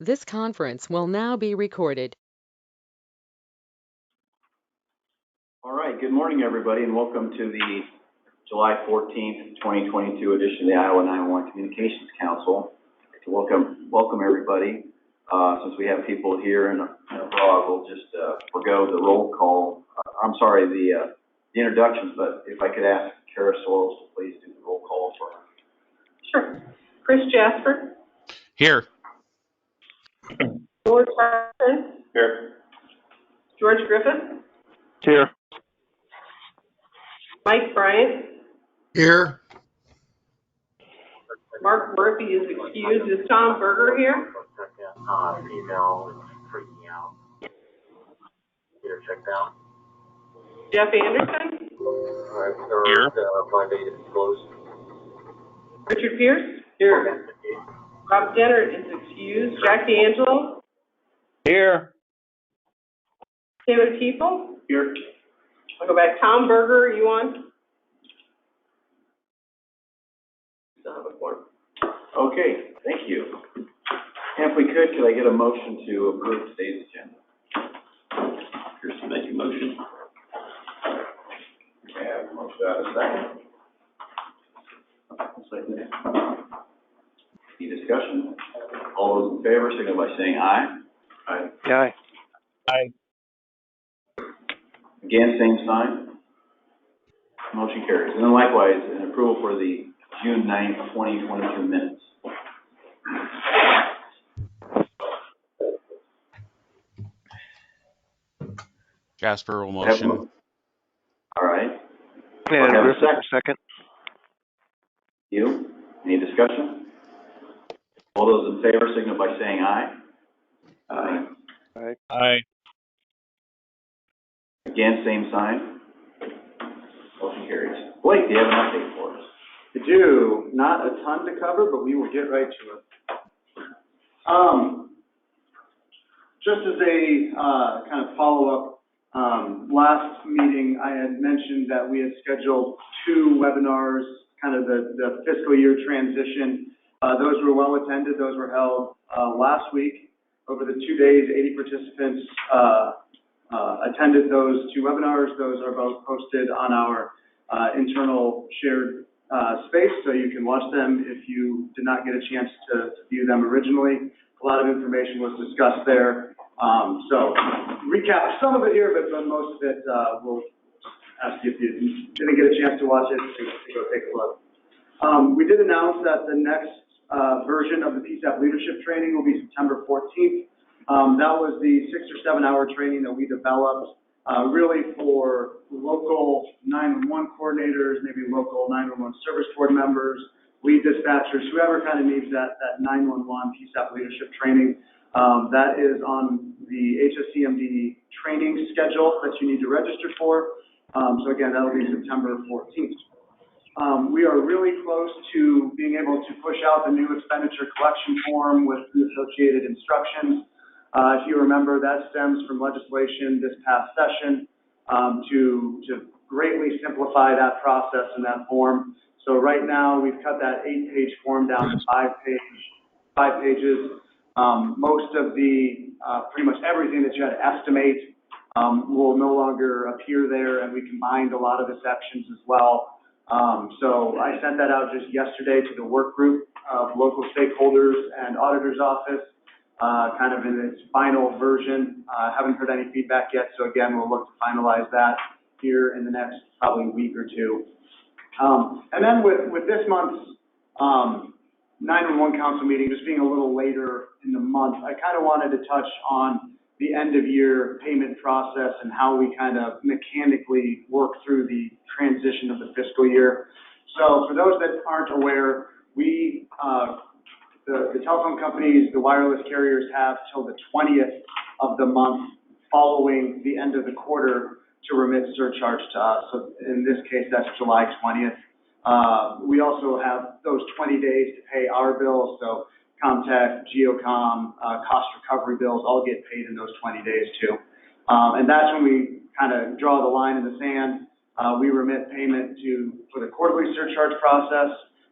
This conference will now be recorded. All right, good morning, everybody, and welcome to the July 14th, 2022 edition of the Iowa 911 Communications Council. I'd like to welcome everybody. Since we have people here and abroad, we'll just forego the roll call. The introductions, but if I could ask Kara Soils to please do the roll call for us. Sure. Chris Jasper. Here. George Harrison. Here. George Griffith. Here. Mike Bryant. Here. Mark Murphy is excused. Is Tom Berger here? Female is freaking out. Get her checked out. Jeff Anderson. Here. Monday is closed. Richard Pierce. Here. Rob Dennert is excused. Jack D'Angelo. Here. Taylor Kiefel. Here. I'll go back. Tom Berger, are you on? Still have a form. Okay, thank you. And if we could I get a motion to approve today's agenda? Here's to make a motion. Okay, I have a motion. Do I have a second? I'll second it. Any discussion? All those in favor, signal by saying aye. Aye. Aye. Aye. Again, same sign. Motion carries. And then likewise, an approval for the June 9th, 2022 minutes. Jasper will motion. All right. And have a Griffith, second. You? Any discussion? All those in favor, signal by saying aye. Aye. Aye. Aye. Again, same sign. Motion carries. Blake, do you have an update for us? I do. Not a ton to cover, but we will get right to it. Just as a kind of follow-up, last meeting I had mentioned that we had scheduled 2 webinars, kind of the fiscal year transition. Those were well attended. Those were held last week. Over the 2 days, 80 participants attended those 2 webinars. Those are both posted on our internal shared space, so you can watch them if you did not get a chance to view them originally. A lot of information was discussed there. So recap some of it here, but most of it we'll ask you if you didn't get a chance to watch it to go take a look. We did announce that the next version of the PSAP leadership training will be September 14th. That was the 6 or 7 hour training that we developed really for local 911 coordinators, maybe local 911 service board members, lead dispatchers, whoever kind of needs that 911 PSAP leadership training. That is on the HSCMD training schedule that you need to register for. So again, that'll be September 14th. We are really close to being able to push out the new expenditure collection form with the associated instructions. If you remember, that stems from legislation this past session to greatly simplify that process and that form. So right now, we've cut that 8-page form down to 5 pages. Most of the, pretty much everything that you had to estimate will no longer appear there, and we combined a lot of the sections as well. So I sent that out just yesterday to the work group of local stakeholders and auditor's office. Kind of in its final version. Haven't heard any feedback yet, so again, we'll look to finalize that here in the next probably week or two. And then with this month's 911 council meeting just being a little later in the month, I kind of wanted to touch on the end of year payment process and how we kind of mechanically work through the transition of the fiscal year. So for those that aren't aware, we the telephone companies, the wireless carriers have till the 20th of the month following the end of the quarter to remit surcharge to us. So in this case, that's July 20th. We also have those 20 days to pay our bills. So Comtech, Geocom, cost recovery bills all get paid in those 20 days too. And that's when we kind of draw the line in the sand. We remit payment for the quarterly surcharge process.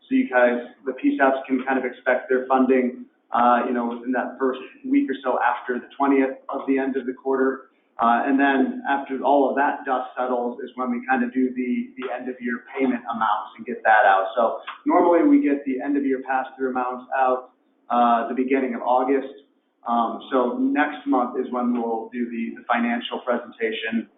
So you guys, the PSAPs can kind of expect their funding within that first week or so after the 20th of the end of the quarter. And then after all of that dust settles is when we kind of do the end of year payment amounts and get that out. So normally we get the end of year pass-through amounts out the beginning of August. So next month is when we'll do the financial presentation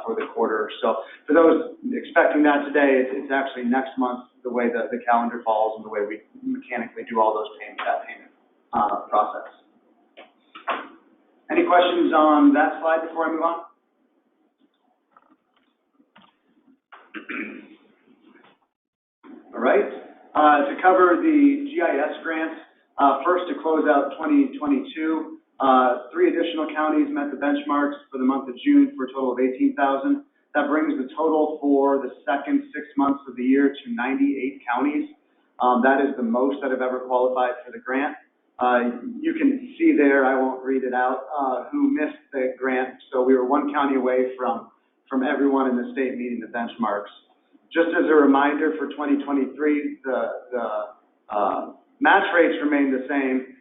for the quarter. So for those expecting that today, it's actually next month, the way that the calendar falls and the way we mechanically do all those payment process. Any questions on that slide before I move on? All right. To cover the GIS grants, first to close out 2022, 3 additional counties met the benchmarks for the month of June for a total of 18,000. That brings the total for the second 6 months of the year to 98 counties. That is the most that have ever qualified for the grant. You can see there, I won't read it out, who missed the grant. So we were 1 county away from everyone in the state meeting the benchmarks. Just as a reminder, for 2023, the match rates remain the same.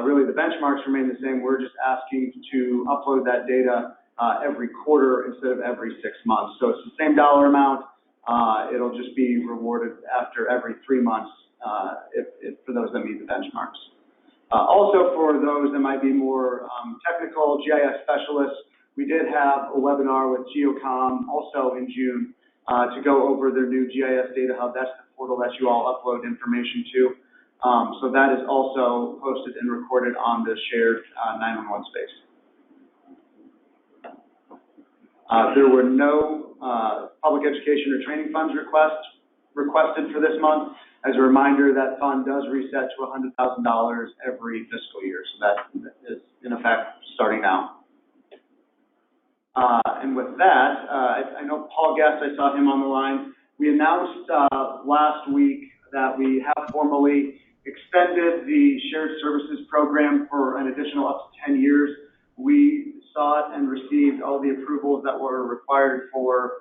Really, the benchmarks remain the same. We're just asking to upload that data every quarter instead of every 6 months. So it's the same dollar amount. It'll just be rewarded after every 3 months for those that meet the benchmarks. Also, for those that might be more technical, GIS specialists, we did have a webinar with GeoCom also in June to go over their new GIS data hub. That's the portal that you all upload information to. So that is also posted and recorded on the shared 911 space. There were no public education or training funds requested for this month. As a reminder, that fund does reset to $100,000 every fiscal year, so that is in effect starting now. And with that, I know Paul Guest, I saw him on the line. We announced last week that we have formally extended the shared services program for an additional up to 10 years. We sought and received all the approvals that were required for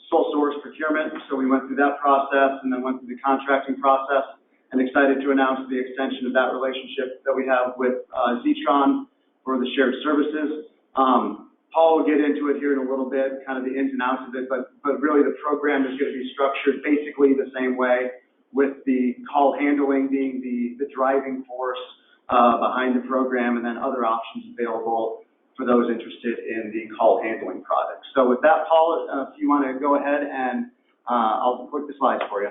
sole source procurement. So we went through that process and then went through the contracting process, and excited to announce the extension of that relationship that we have with Zetron for the shared services. Paul will get into it here in a little bit, kind of the ins and outs of it, but really the program is going to be structured basically the same way, with the call handling being the driving force behind the program, and then other options available for those interested in the call handling product. So with that, Paul, if you want to go ahead and I'll click the slides for you.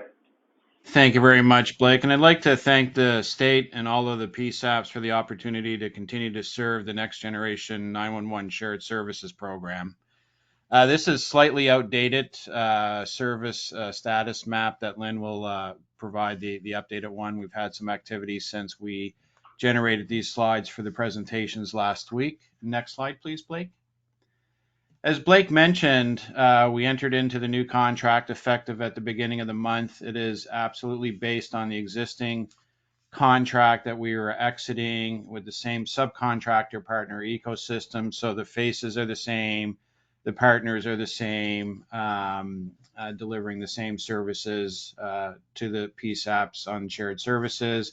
Thank you very much, Blake. And I'd like to thank the state and all of the PSAPs for the opportunity to continue to serve the Next Generation 911 Shared Services Program. This is slightly outdated service status map that Lynn will provide the updated one. We've had some activity since we generated these slides for the presentations last week. Next slide, please, Blake. As Blake mentioned, we entered into the new contract effective at the beginning of the month. It is absolutely based on the existing contract that we were exiting with the same subcontractor partner ecosystem. So the faces are the same, the partners are the same, delivering the same services to the PSAPs on shared services.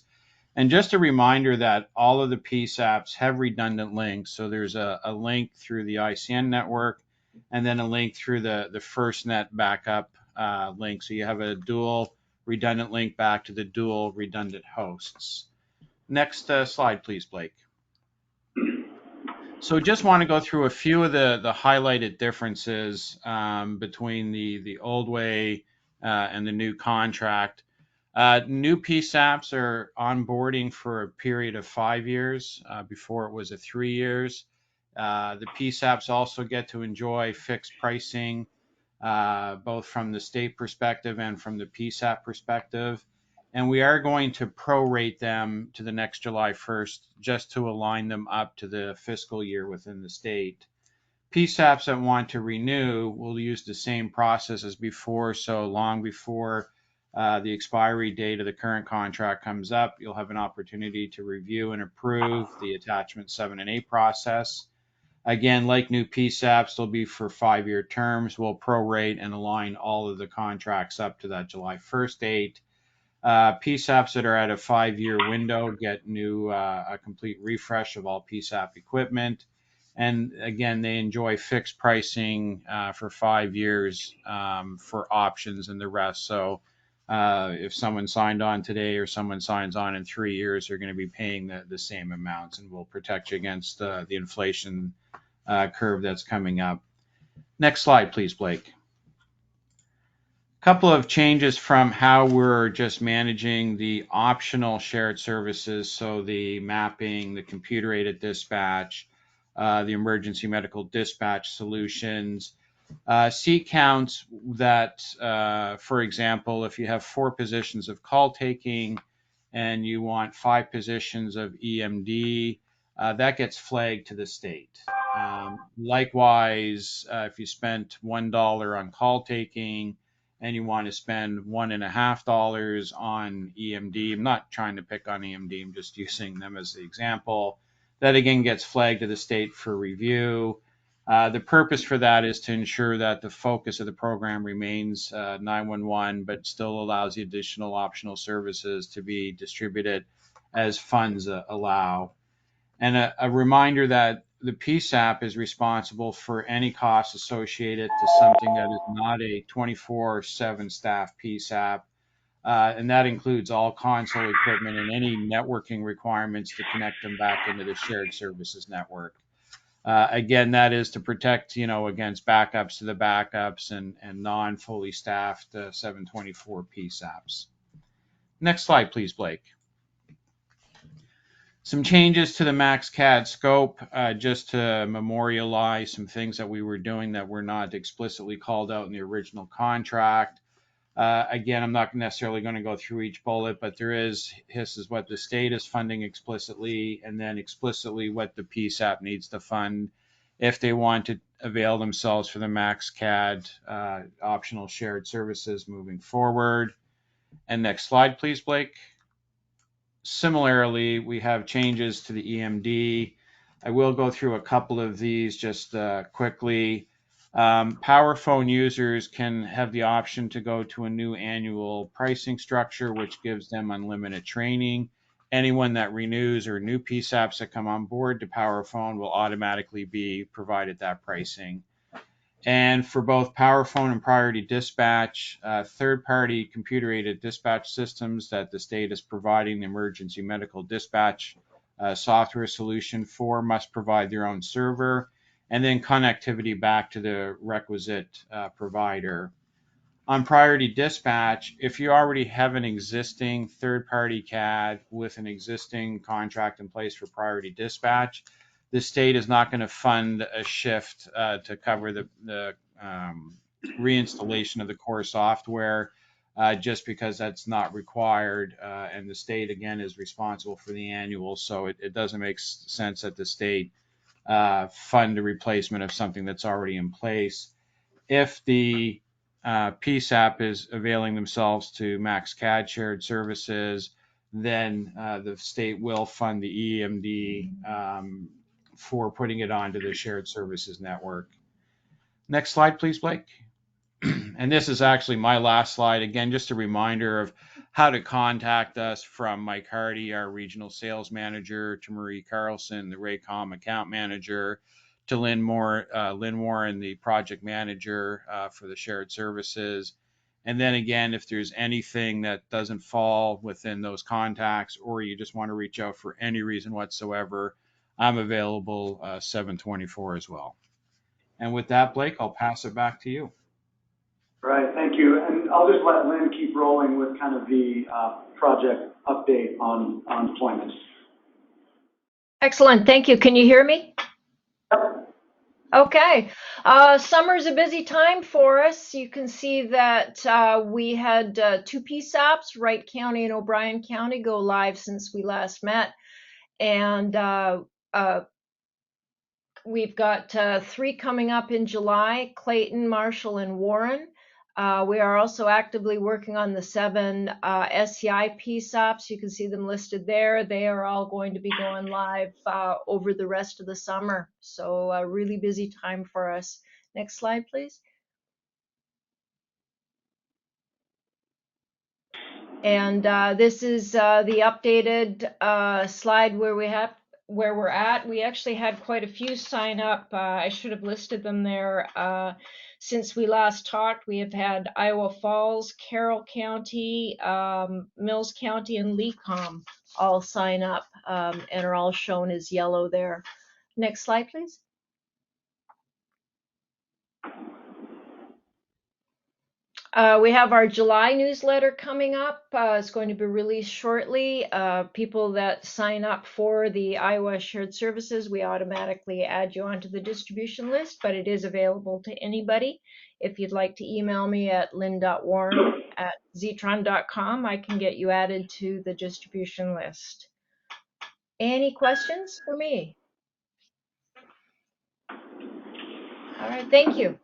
And just a reminder that all of the PSAPs have redundant links. So there's a link through the ICN network, and then a link through the FirstNet backup link. So you have a dual redundant link back to the dual redundant hosts. Next slide, please, Blake. So just want to go through a few of the highlighted differences between the old way and the new contract. New PSAPs are onboarding for a period of 5 years. Before it was 3 years. The PSAPs also get to enjoy fixed pricing, both from the state perspective and from the PSAP perspective. And we are going to prorate them to the next July 1st, just to align them up to the fiscal year within the state. PSAPs that want to renew will use the same process as before. So long before the expiry date of the current contract comes up, you'll have an opportunity to review and approve the attachment 7 and 8 process. Again, like new PSAPs, they'll be for 5-year terms. We'll prorate and align all of the contracts up to that July 1st date. PSAPs that are at a 5-year window get a complete refresh of all PSAP equipment. And again, they enjoy fixed pricing for 5 years for options and the rest. So if someone signed on today or someone signs on in 3 years, they're going to be paying the same amounts, and will protect you against the inflation curve that's coming up. Next slide, please, Blake. Couple of changes from how we're just managing the optional shared services. So the mapping, the computer-aided dispatch, the emergency medical dispatch solutions, seat counts that, for example, if you have 4 positions of call taking and you want 5 positions of EMD, that gets flagged to the state. Likewise, if you spent $1 on call taking and you want to spend $1.50 on EMD, I'm not trying to pick on EMD, I'm just using them as the example, that again gets flagged to the state for review. The purpose for that is to ensure that the focus of the program remains 911, but still allows the additional optional services to be distributed as funds allow. And a reminder that the PSAP is responsible for any costs associated to something that is not a 24/7 staff PSAP. And that includes all console equipment and any networking requirements to connect them back into the shared services network. Again, that is to protect, against backups to the backups and non-fully staffed 724 PSAPs. Next slide, please, Blake. Some changes to the MaxCAD scope, just to memorialize some things that we were doing that were not explicitly called out in the original contract. Again, I'm not necessarily going to go through each bullet, but this is what the state is funding explicitly, and then explicitly what the PSAP needs to fund if they want to avail themselves for the MaxCAD optional shared services moving forward. And next slide, please, Blake. Similarly, we have changes to the EMD. I will go through a couple of these just quickly. PowerPhone users can have the option to go to a new annual pricing structure, which gives them unlimited training. Anyone that renews or new PSAPs that come on board to PowerPhone will automatically be provided that pricing. And for both PowerPhone and Priority Dispatch, third-party computer-aided dispatch systems that the state is providing the emergency medical dispatch software solution for must provide their own server, and then connectivity back to the requisite provider. On Priority Dispatch, if you already have an existing third-party CAD with an existing contract in place for Priority Dispatch, the state is not going to fund a shift to cover the reinstallation of the core software just because that's not required. And the state, again, is responsible for the annual. So it doesn't make sense that the state fund a replacement of something that's already in place. If the PSAP is availing themselves to MaxCAD shared services, then the state will fund the EMD for putting it onto the shared services network. Next slide, please, Blake. And this is actually my last slide. Again, just a reminder of how to contact us, from Mike Hardy, our regional sales manager, to Marie Carlson, the Raycom account manager, to Lynn Warren, the project manager for the shared services. And then again, if there's anything that doesn't fall within those contacts, or you just want to reach out for any reason whatsoever, I'm available 7/24 as well. And with that, Blake, I'll pass it back to you. All right, thank you. And I'll just let Lynn keep rolling with kind of the project update on deployments. Excellent, thank you. Can you hear me? Yep. Okay, summer's a busy time for us. You can see that we had 2 PSAPs, Wright County and O'Brien County, go live since we last met. And we've got 3 coming up in July, Clayton, Marshall, and Warren. We are also actively working on the 7 SCI PSAPs. You can see them listed there. They are all going to be going live over the rest of the summer. So a really busy time for us. Next slide, please. And this is the updated slide where we're at. We actually had quite a few sign up. I should have listed them there. Since we last talked, we have had Iowa Falls, Carroll County, Mills County, and Lecom all sign up and are all shown as yellow there. Next slide, please. We have our July newsletter coming up. It's going to be released shortly. People that sign up for the Iowa Shared Services, we automatically add you onto the distribution list, but it is available to anybody. If you'd like to email me at lynn.warren@zetron.com, I can get you added to the distribution list. Any questions for me? All right, thank you.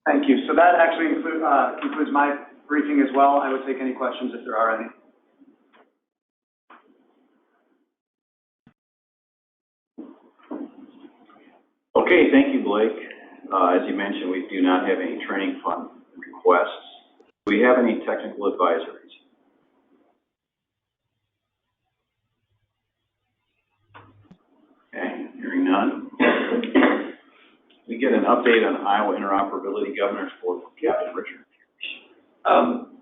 Thank you. So that actually concludes my briefing as well. I would take any questions if there are any. Okay, thank you, Blake. As you mentioned, we do not have any training fund requests. Do we have any technical advisories? Okay, hearing none. We get an update on Iowa Interoperability Governor's Board from Captain Richard.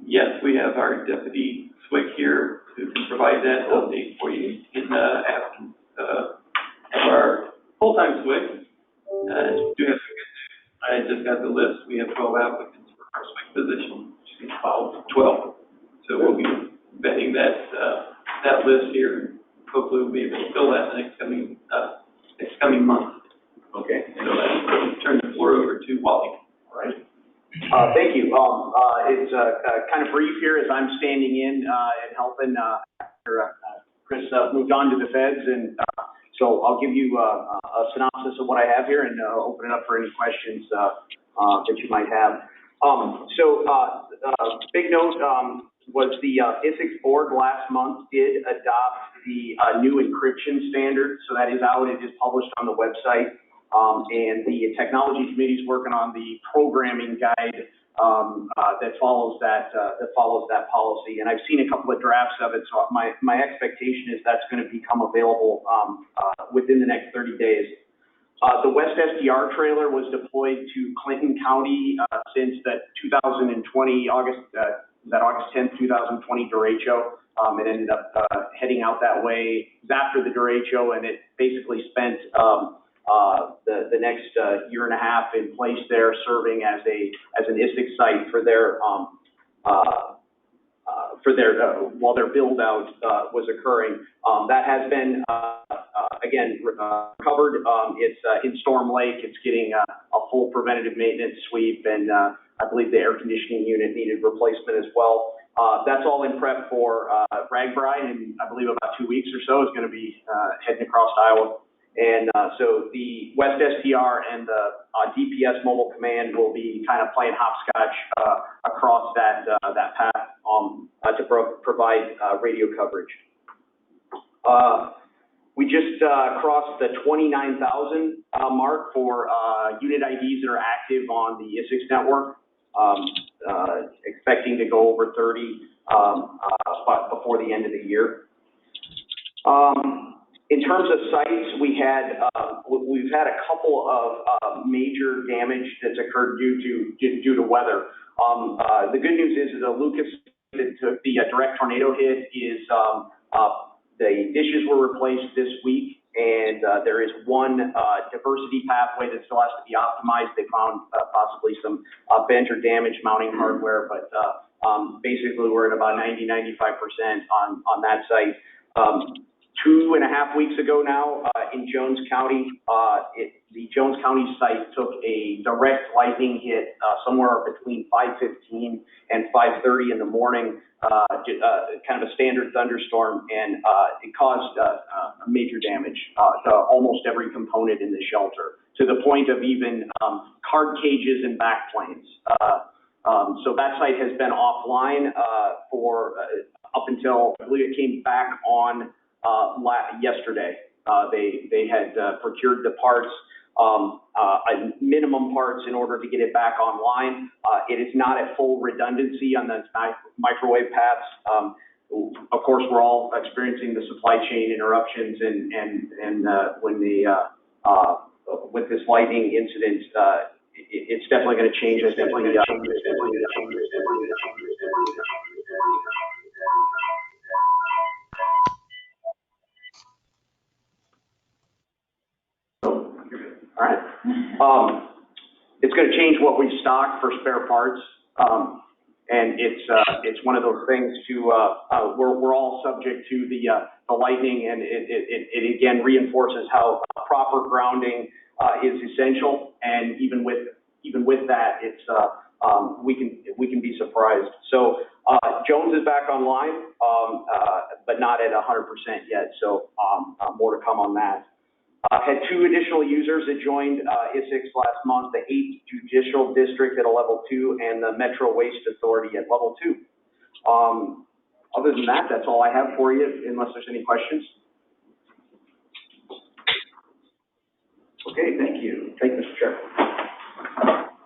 Yes, we have our Deputy SWIC here who can provide that update for you. You can ask our full-time SWIC. Do have some good news. I just got the list. We have 12 applicants for our SWIC position, which is about 12. So we'll be vetting that list here. Hopefully we'll be able to fill that next coming month. Okay. So I'll turn the floor over to Wally. All right. Thank you. It's kind of brief here as I'm standing in and helping after Chris moved on to the feds, and so I'll give you a synopsis of what I have here and open it up for any questions that you might have. Big note was the ISIX board last month did adopt the new encryption standard, so that is out. It is published on the website. And the technology committee is working on the programming guide that follows that policy. And I've seen a couple of drafts of it, so my expectation is that's going to become available within the next 30 days. The West SDR trailer was deployed to Clinton County since that 2020 August 10th, 2020 derecho. It ended up heading out that way after the derecho, and it basically spent the next year and a half in place there, serving as an ISIC site for their while their build out was occurring. That has been again covered. It's in Storm Lake. It's getting a full preventative maintenance sweep, and I believe the air conditioning unit needed replacement as well. That's all in prep for RAGBRAI, and I believe about 2 weeks or so is going to be heading across Iowa. And so the West SDR and the DPS Mobile Command will be kind of playing hopscotch across that path to provide radio coverage. We just crossed the 29,000 mark for unit IDs that are active on the ISIX network. Expecting to go over 30 before the end of the year. In terms of sites, we've had a couple of major damage that's occurred due to weather. The good news is the Lucas that took the direct tornado hit is the dishes were replaced this week, and there is one diversity pathway that still has to be optimized. They found possibly some bent or damaged mounting hardware, but basically we're at about 90-95% on that site. 2.5 weeks ago now, in Jones County, the Jones County site took a direct lightning hit somewhere between 5:15 and 5:30 in the morning, kind of a standard thunderstorm, and it caused major damage to almost every component in the shelter, to the point of even card cages and backplanes. So that site has been offline for up until, I believe it came back on yesterday. They had procured the parts. minimum parts in order to get it back online. It is not at full redundancy on the microwave paths. Of course, we're all experiencing the supply chain interruptions and when with this lightning incident, it's definitely going to change. It's definitely going to change. All right. It's going to change what we stock for spare parts, and it's one of those things to we're all subject to the lightning, and it again reinforces how proper grounding is essential. And even with that, it's we can be surprised. So Jones is back online, but not at 100% yet. So more to come on that. Had 2 additional users that joined ISIX last month, the 8th Judicial District at a level 2 and the Metro Waste Authority at level 2. Other than that, that's all I have for you, unless there's any questions. Okay, thank you. Thank you, Mr. Chair.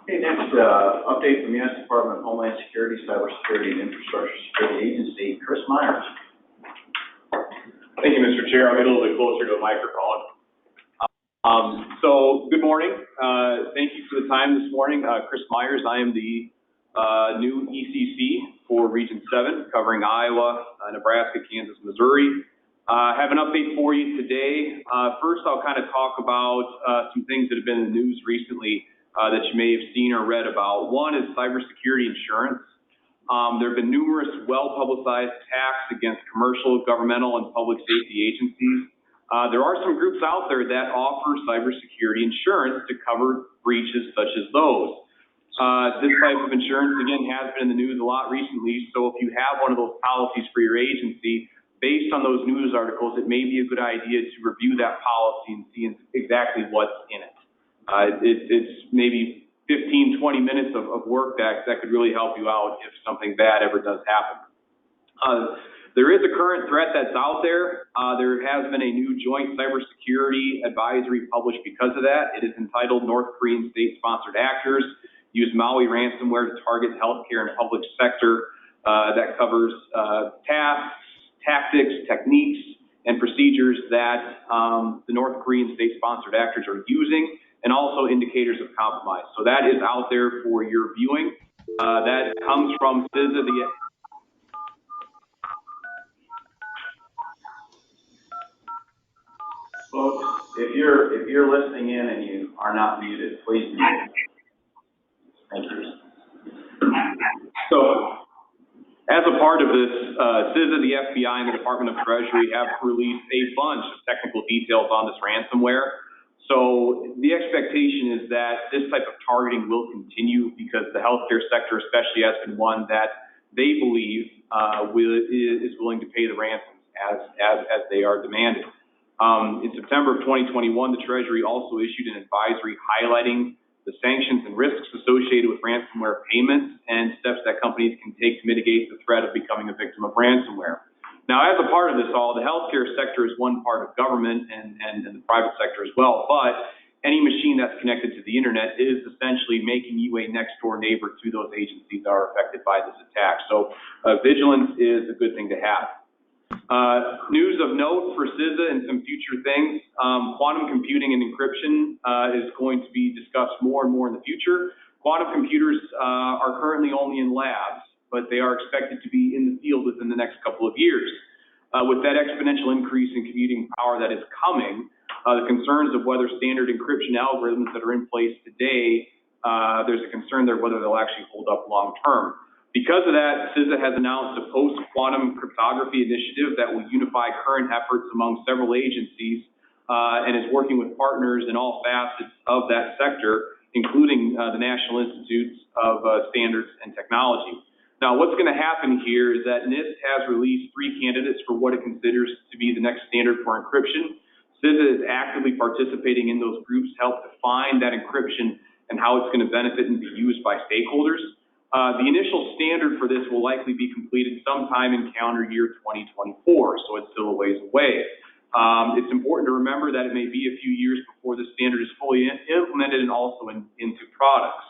Okay, next, update from U.S. Department of Homeland Security, Cybersecurity and Infrastructure Security Agency, Chris Myers. Thank you, Mr. Chair. I'm a little bit closer to a microphone. So good morning. Thank you for the time this morning. Chris Myers, I am the new ECC for Region 7, covering Iowa, Nebraska, Kansas, Missouri. I have an update for you today. First, I'll kind of talk about some things that have been in the news recently that you may have seen or read about. One is cybersecurity insurance. There have been numerous well-publicized attacks against commercial, governmental, and public safety agencies. There are some groups out there that offer cybersecurity insurance to cover breaches such as those. This type of insurance, again, has been in the news a lot recently, so if you have one of those policies for your agency, based on those news articles, it may be a good idea to review that policy and see exactly what's in it. It's maybe 15, 20 minutes of work that could really help you out if something bad ever does happen. There is a current threat that's out there. There has been a new joint cybersecurity advisory published because of that. It is entitled North Korean State-Sponsored Actors Use Maui Ransomware to Target Healthcare and Public Sector. That covers tasks, tactics, techniques, and procedures that the North Korean state-sponsored actors are using, and also indicators of compromise. So that is out there for your viewing. That comes from CISA, Folks, if you're listening in and you are not muted, please mute. Thank you. So, as a part of this, CISA, the FBI, and the Department of Treasury have released a bunch of technical details on this ransomware. So the expectation is that this type of targeting will continue because the healthcare sector especially has been one that they believe is willing to pay the ransoms as they are demanded. In September of 2021, the Treasury also issued an advisory highlighting the sanctions and risks associated with ransomware payments and steps that companies can take to mitigate the threat of becoming a victim of ransomware. Now, as a part of this all, the healthcare sector is one part of government and the private sector as well, but any machine that's connected to the internet is essentially making you a next-door neighbor to those agencies that are affected by this attack. So vigilance is a good thing to have. News of note for CISA and some future things, quantum computing and encryption is going to be discussed more and more in the future. Quantum computers are currently only in labs, but they are expected to be in the field within the next couple of years. With that exponential increase in computing power that is coming, the concerns of whether standard encryption algorithms that are in place today, there's a concern there whether they'll actually hold up long term. Because of that, CISA has announced a post-quantum cryptography initiative that will unify current efforts among several agencies and is working with partners in all facets of that sector, including the National Institutes of Standards and Technology. Now, what's going to happen here is that NIST has released 3 candidates for what it considers to be the next standard for encryption. CISA is actively participating in those groups to help define that encryption and how it's going to benefit and be used by stakeholders. The initial standard for this will likely be completed sometime in calendar year 2024, so it's still a ways away. It's important to remember that it may be a few years before the standard is fully implemented and also into products.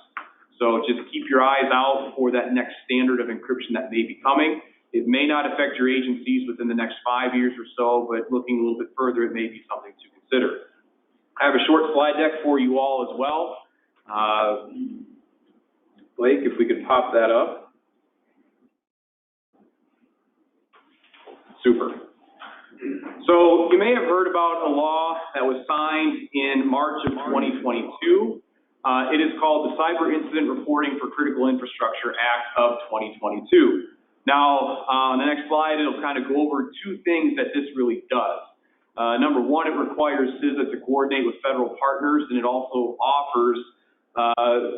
So just keep your eyes out for that next standard of encryption that may be coming. It may not affect your agencies within the next 5 years or so, but looking a little bit further, it may be something to consider. I have a short slide deck for you all as well. Blake, if we could pop that up. Super. So you may have heard about a law that was signed in March of 2022. It is called the Cyber Incident Reporting for Critical Infrastructure Act of 2022. Now, on the next slide, it'll kind of go over two things that this really does. Number one, it requires CISA to coordinate with federal partners, and it also offers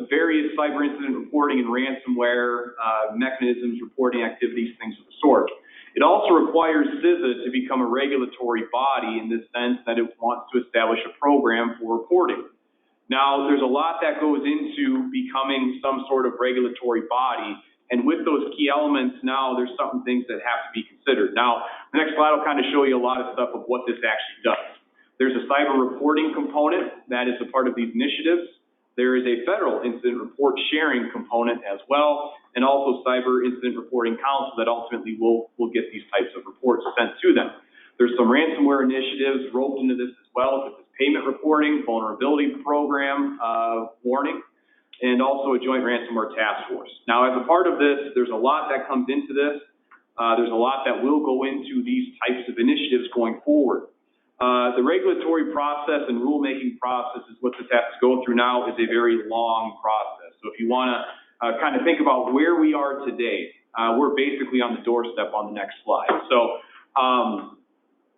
various cyber incident reporting and ransomware mechanisms, reporting activities, things of the sort. It also requires CISA to become a regulatory body in the sense that it wants to establish a program for reporting. Now, there's a lot that goes into becoming some sort of regulatory body, and with those key elements now, there's some things that have to be considered. Now, the next slide will kind of show you a lot of stuff of what this actually does. There's a cyber reporting component that is a part of these initiatives. There is a federal incident report sharing component as well, and also cyber incident reporting council that ultimately will get these types of reports sent to them. There's some ransomware initiatives roped into this as well, such as payment reporting, vulnerability program warning, and also a joint ransomware task force. Now, as a part of this, there's a lot that comes into this. There's a lot that will go into these types of initiatives going forward. The regulatory process and rulemaking process is what this has to go through now is a very long process. So if you want to kind of think about where we are today, we're basically on the doorstep on the next slide. So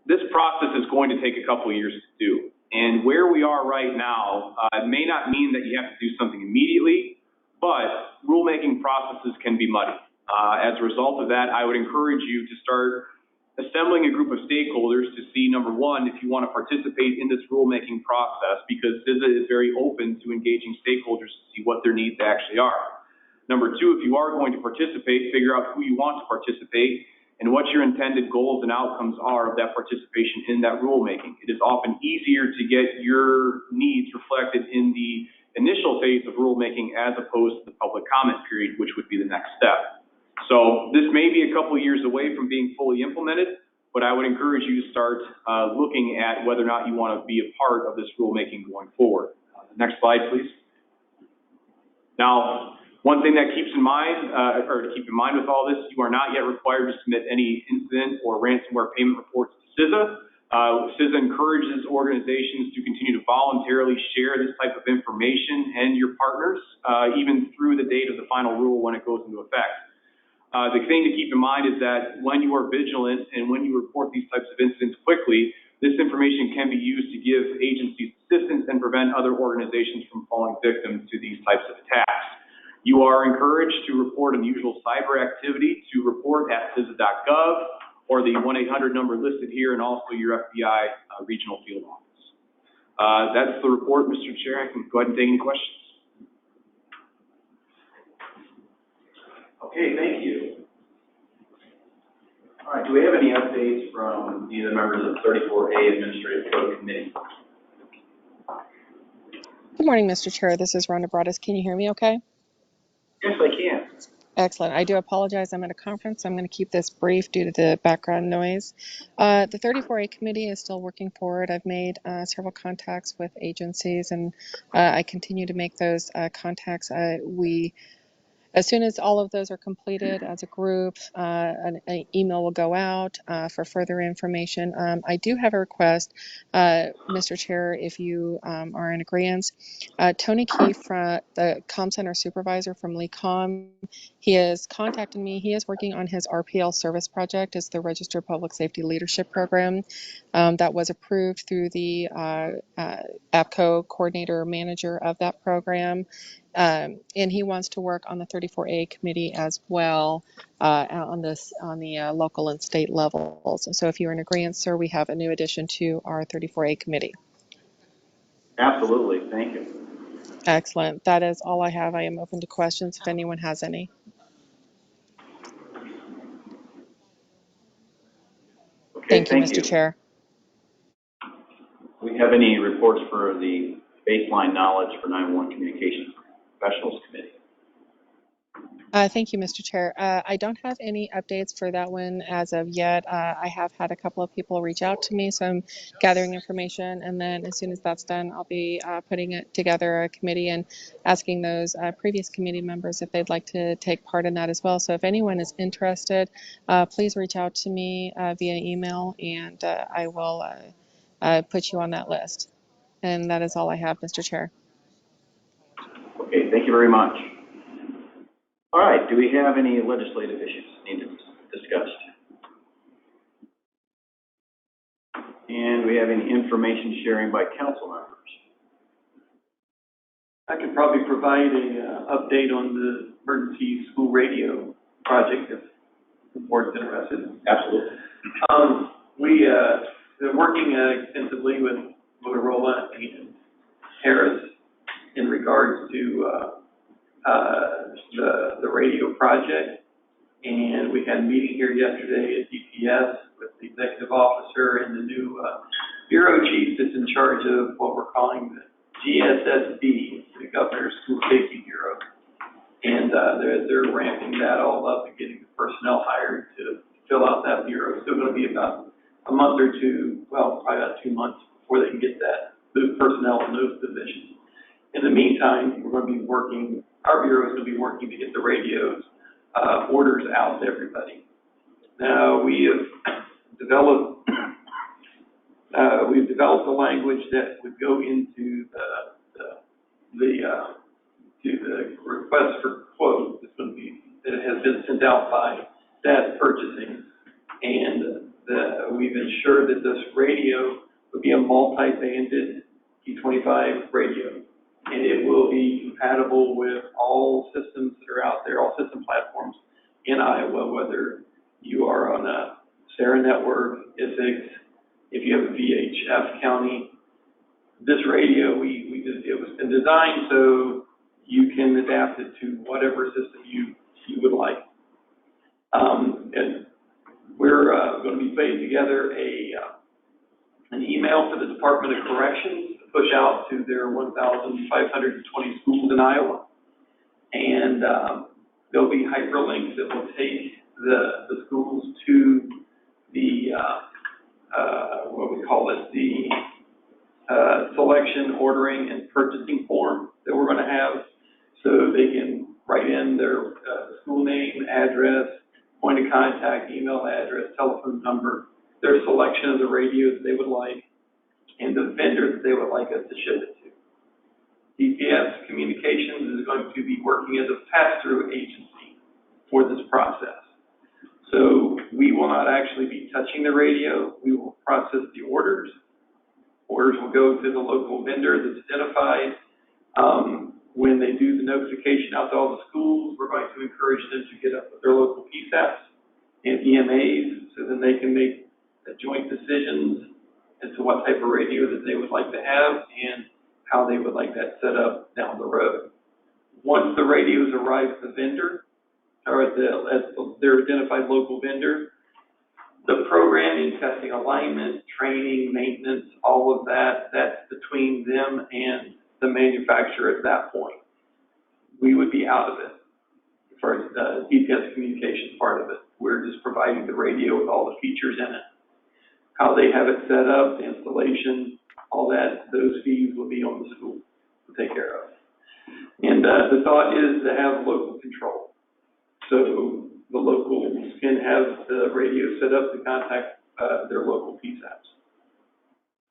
this process is going to take a couple of years to do. And where we are right now, it may not mean that you have to do something immediately, but rulemaking processes can be muddy. As a result of that, I would encourage you to start assembling a group of stakeholders to see, number one, if you want to participate in this rulemaking process, because CISA is very open to engaging stakeholders to see what their needs actually are. Number two, if you are going to participate, figure out who you want to participate and what your intended goals and outcomes are of that participation in that rulemaking. It is often easier to get your needs reflected in the initial phase of rulemaking as opposed to the public comment period, which would be the next step. So this may be a couple of years away from being fully implemented, but I would encourage you to start looking at whether or not you want to be a part of this rulemaking going forward. Next slide, please. Now, one thing that keeps in mind, or to keep in mind with all this, you are not yet required to submit any incident or ransomware payment reports to CISA. CISA encourages organizations to continue to voluntarily share this type of information and your partners, even through the date of the final rule when it goes into effect. The thing to keep in mind is that when you are vigilant and when you report these types of incidents quickly, this information can be used to give agencies assistance and prevent other organizations from falling victim to these types of attacks. You are encouraged to report unusual cyber activity to report at CISA.gov or the 1-800 number listed here, and also your FBI regional field office. That's the report, Mr. Chair. I can go ahead and take any questions. Okay, thank you. All right, do we have any updates from either members of the 34A Administrative Code Committee? Good morning, Mr. Chair. This is Rhonda Broaddus. Can you hear me okay? Yes, I can. Excellent. I do apologize. I'm at a conference. I'm going to keep this brief due to the background noise. The 34A committee is still working forward. I've made several contacts with agencies, and I continue to make those contacts. As soon as all of those are completed as a group, an email will go out for further information. I do have a request, Mr. Chair, if you are in agreement. Tony Keefe, the Comm Center supervisor from LECOM, he has contacted me. He is working on his RPL service project. It's the Registered Public Safety Leadership Program that was approved through the APCO coordinator manager of that program. And he wants to work on the 34A committee as well on the local and state levels. So if you're in agreement, sir, we have a new addition to our 34A committee. Absolutely, thank you. Excellent. That is all I have. I am open to questions if anyone has any. Okay, thank you, Mr. Chair. we have any reports for the baseline knowledge for 911 Communications Professionals Committee? Thank you, Mr. Chair. I don't have any updates for that one as of yet. I have had a couple of people reach out to me, so I'm gathering information, and then as soon as that's done, I'll be putting it together a committee and asking those previous committee members if they'd like to take part in that as well. So if anyone is interested, please reach out to me via email, and I will put you on that list. And that is all I have, Mr. Chair. Okay, thank you very much. All right, do we have any legislative issues needed to be discussed? And do we have any information sharing by council members? I could probably provide a update on the emergency school radio project if the board's interested. Absolutely. We've been working extensively with Motorola and Harris in regards to the radio project, and we had a meeting here yesterday at DPS with the executive officer and the new bureau chief that's in charge of what we're calling the GSSB, the Governor's School Safety Bureau, and they're ramping that all up and getting the personnel hired to fill out that bureau. It's still going to be about a month or two, well, probably about 2 months before they can get those personnel in those positions. In the meantime, we're going to be working. Our bureau is going to be working to get the radios orders out to everybody. Now, we have developed a language that would go into the request for quote that has been sent out by SAS Purchasing, and we've ensured that this radio would be a multi-banded P25 radio. And it will be compatible with all systems that are out there, all system platforms in Iowa, whether you are on a Sarah network, IFIX, if you have a VHF county. This radio, it was been designed so you can adapt it to whatever system you would like. And we're going to be putting together an email for the Department of Corrections to push out to their 1,520 schools in Iowa. And there'll be hyperlinks that will take the schools to the, what we call it, the selection, ordering, and purchasing form that we're going to have, so they can write in their school name, address, point of contact, email address, telephone number, their selection of the radios they would like, and the vendor that they would like us to ship it to. DPS Communications is going to be working as a pass-through agency for this process. So we will not actually be touching the radio. We will process the orders. Orders will go to the local vendor that's identified. When they do the notification out to all the schools, we're going to encourage them to get up with their local PSAPs and EMAs, so then they can make joint decisions as to what type of radio that they would like to have and how they would like that set up down the road. Once the radios arrive at the vendor, or at their identified local vendor, the programming, testing alignment, training, maintenance, all of that, that's between them and the manufacturer at that point. We would be out of it as far as the DPS Communications part of it. We're just providing the radio with all the features in it. How they have it set up, the installation, all that, those fees will be on the school to take care of. And the thought is to have local control. So the locals can have the radio set up to contact their local PSAPs,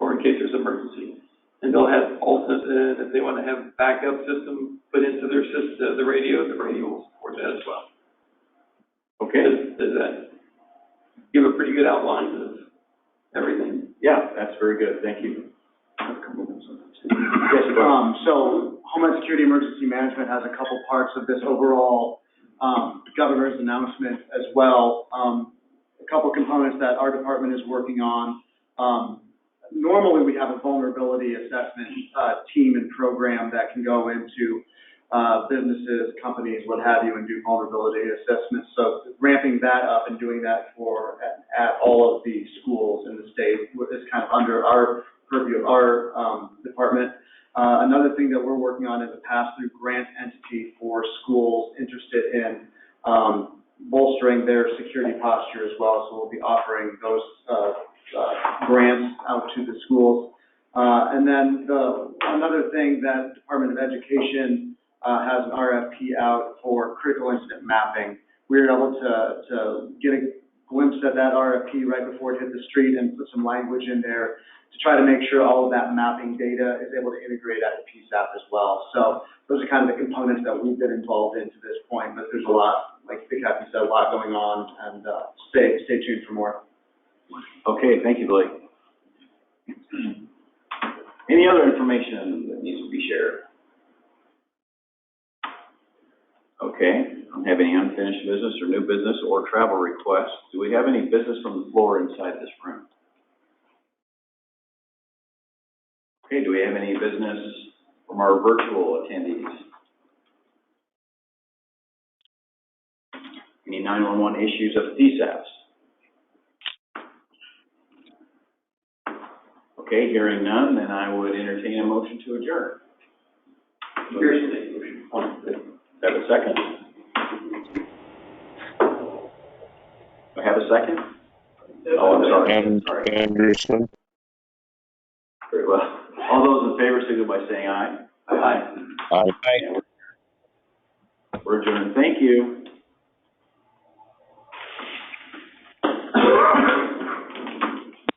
or in case there's emergency. And they'll have alternate, if they want to have backup system put into their system, the radio will support that as well. Okay. Does that give a pretty good outline of everything? Yeah, that's very good. Thank you. Yes, so Homeland Security Emergency Management has a couple parts of this overall governor's announcement as well. A couple components that our department is working on. Normally we have a vulnerability assessment team and program that can go into businesses, companies, what have you, and do vulnerability assessments. So ramping that up and doing that at all of the schools in the state is kind of under our purview of our, department. Another thing that we're working on is a pass-through grant entity for schools interested in, bolstering their security posture as well. So we'll be offering those, grants out to the schools. And then another thing that Department of Education has an RFP out for critical incident mapping. We were able to get a glimpse at that RFP right before it hit the street and put some language in there to try to make sure all of that mapping data is able to integrate at the PSAP as well. So those are kind of the components that we've been involved in to this point, but there's a lot, like the captain said, a lot going on, and stay tuned for more. Okay, thank you, Blake. Any other information that needs to be shared? Okay, I don't have any unfinished business or new business or travel requests. Do we have any business from the floor inside this room? Okay, do we have any business from our virtual attendees? Any 911 issues of PSAPs? Okay, hearing none, then I would entertain a motion to adjourn. Have a second? Do I have a second? Oh, I'm sorry. Anderson. Very well. All those in favor signal by saying aye. Aye. Aye. We're adjourned. Thank you.